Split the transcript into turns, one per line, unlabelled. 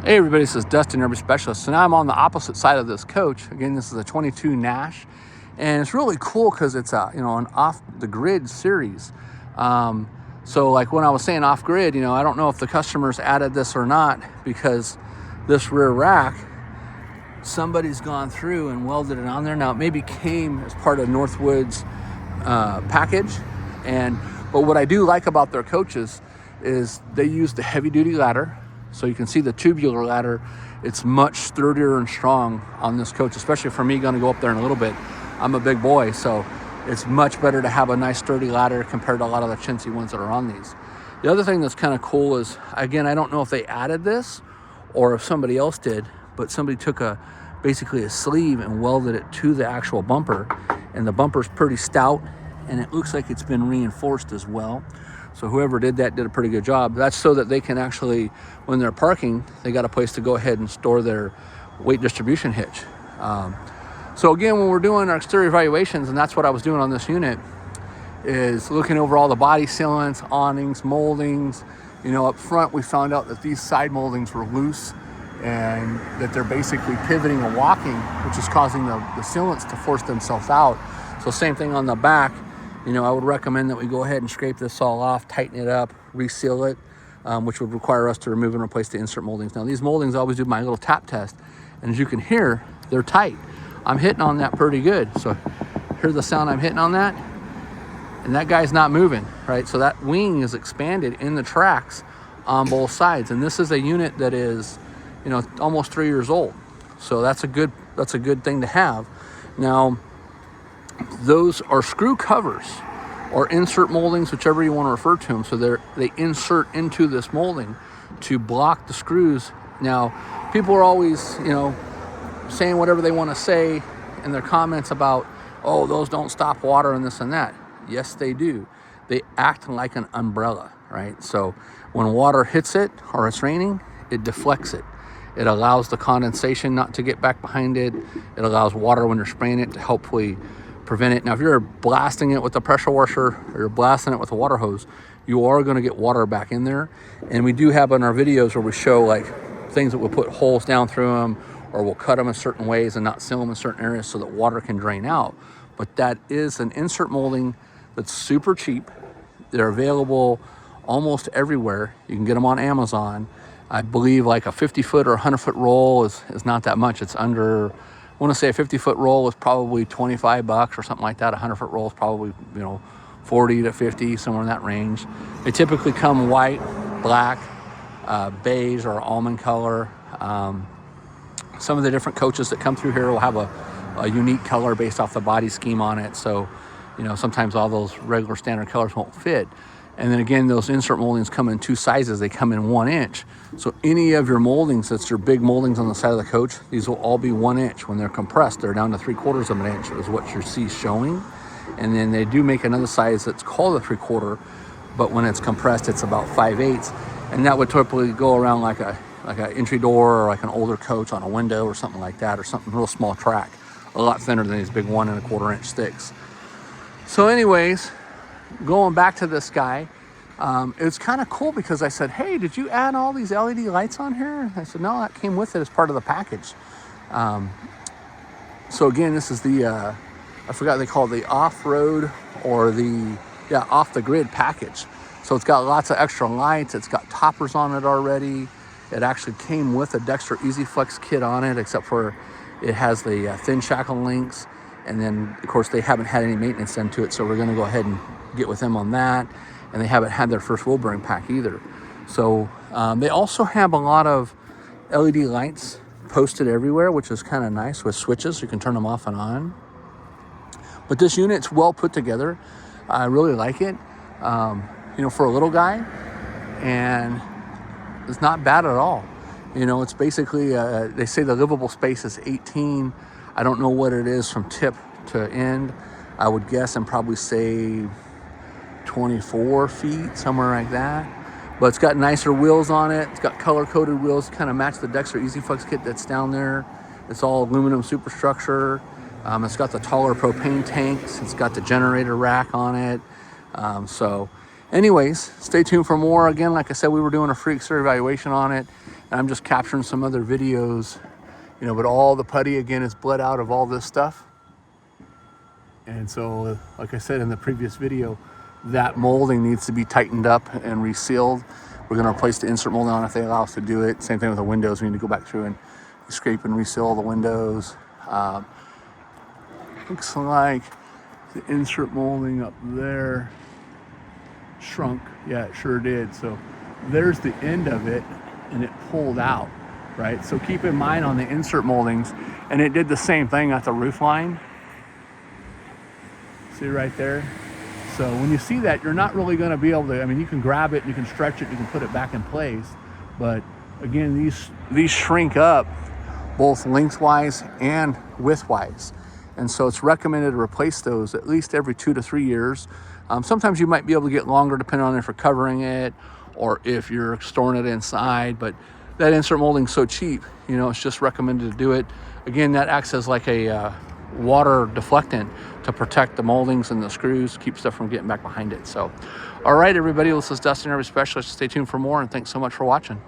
Hey everybody, this is Dustin, Urban Specialist. So now I'm on the opposite side of this coach. Again, this is a 22 Nash, and it's really cool because it's an off the grid series. So like when I was saying off grid, I don't know if the customers added this or not, because this rear rack, somebody's gone through and welded it on there. Now it maybe came as part of Northwood's package, but what I do like about their coaches is they use the heavy duty ladder. So you can see the tubular ladder. It's much sturdier and strong on this coach, especially for me going to go up there in a little bit. I'm a big boy, so it's much better to have a nice sturdy ladder compared to a lot of the chintzy ones that are on these. The other thing that's kind of cool is, again, I don't know if they added this or if somebody else did, but somebody took basically a sleeve and welded it to the actual bumper, and the bumper's pretty stout, and it looks like it's been reinforced as well. So whoever did that did a pretty good job. That's so that they can actually, when they're parking, they got a place to go ahead and store their weight distribution hitch. So again, when we're doing our exterior evaluations, and that's what I was doing on this unit, is looking over all the body sealants, awnings, moldings. Up front, we found out that these side moldings were loose and that they're basically pivoting and walking, which is causing the sealants to force themselves out. So same thing on the back. I would recommend that we go ahead and scrape this all off, tighten it up, reseal it, which would require us to remove and replace the insert moldings. Now, these moldings, I always do my little tap test, and as you can hear, they're tight. I'm hitting on that pretty good. So hear the sound I'm hitting on that? And that guy's not moving, right? So that wing is expanded in the tracks on both sides. And this is a unit that is, almost 3 years old. So that's a good thing to have. Now, those are screw covers or insert moldings, whichever you want to refer to them. So they insert into this molding to block the screws. Now, people are always, saying whatever they want to say in their comments about, oh, those don't stop water and this and that. Yes, they do. They act like an umbrella, right? So when water hits it or it's raining, it deflects it. It allows the condensation not to get back behind it. It allows water when you're spraying it to hopefully prevent it. Now, if you're blasting it with a pressure washer or you're blasting it with a water hose, you are going to get water back in there. And we do have in our videos where we show like things that we'll put holes down through them, or we'll cut them in certain ways and not seal them in certain areas so that water can drain out. But that is an insert molding that's super cheap. They're available almost everywhere. You can get them on Amazon. I believe like a 50-foot or 100-foot roll is not that much. It's under, I want to say a 50-foot roll is probably $25 or something like that. A 100-foot roll is probably, 40 to 50, somewhere in that range. They typically come white, black, beige, or almond color. Some of the different coaches that come through here will have a unique color based off the body scheme on it. So, sometimes all those regular standard colors won't fit. And then again, those insert moldings come in two sizes. They come in 1 inch. So any of your moldings, that's your big moldings on the side of the coach, these will all be 1 inch. When they're compressed, they're down to 3/4 of an inch is what you see showing. And then they do make another size that's called a 3/4, but when it's compressed, it's about 5/8. And that would typically go around like an entry door or like an older coach on a window or something like that, or something real small track, a lot thinner than these big 1 1/4 inch sticks. So anyways, going back to this guy, it's kind of cool because I said, hey, did you add all these LED lights on here? I said, no, that came with it as part of the package. So again, this is I forgot they call it the off-road or off the grid package. So it's got lots of extra lights. It's got toppers on it already. It actually came with a Dexter Easy Flex kit on it, except for it has the thin shackle links. And then, of course, they haven't had any maintenance done to it, so we're going to go ahead and get with them on that. And they haven't had their first wheel bearing pack either. So they also have a lot of LED lights posted everywhere, which is kind of nice with switches. You can turn them off and on. But this unit's well put together. I really like it, for a little guy. And it's not bad at all. It's basically, they say the livable space is 18. I don't know what it is from tip to end. I would guess and probably say 24 feet, somewhere like that. But it's got nicer wheels on it. It's got color-coded wheels to kind of match the Dexter Easy Flex kit that's down there. It's all aluminum superstructure. It's got the taller propane tanks. It's got the generator rack on it. So anyways, stay tuned for more. Again, like I said, we were doing a free exterior evaluation on it. And I'm just capturing some other videos, you know, but all the putty again is bled out of all this stuff. And so, like I said in the previous video, that molding needs to be tightened up and resealed. We're going to replace the insert molding on if they allow us to do it. Same thing with the windows. We need to go back through and scrape and reseal the windows. Looks like the insert molding up there shrunk. Yeah, it sure did. So there's the end of it, and it pulled out, right? So keep in mind on the insert moldings, and it did the same thing at the roof line. See right there? So when you see that, you're not really going to be able to, I mean, you can grab it, you can stretch it, you can put it back in place. But again, these shrink up both lengthwise and widthwise. And so it's recommended to replace those at least every 2 to 3 years. Sometimes you might be able to get longer depending on if you're covering it or if you're storing it inside. But that insert molding is so cheap, you know, it's just recommended to do it. Again, that acts as like a water deflectant to protect the moldings and the screws, keep stuff from getting back behind it. So, all right, everybody, this is Dustin, Every Specialist. Stay tuned for more, and thanks so much for watching.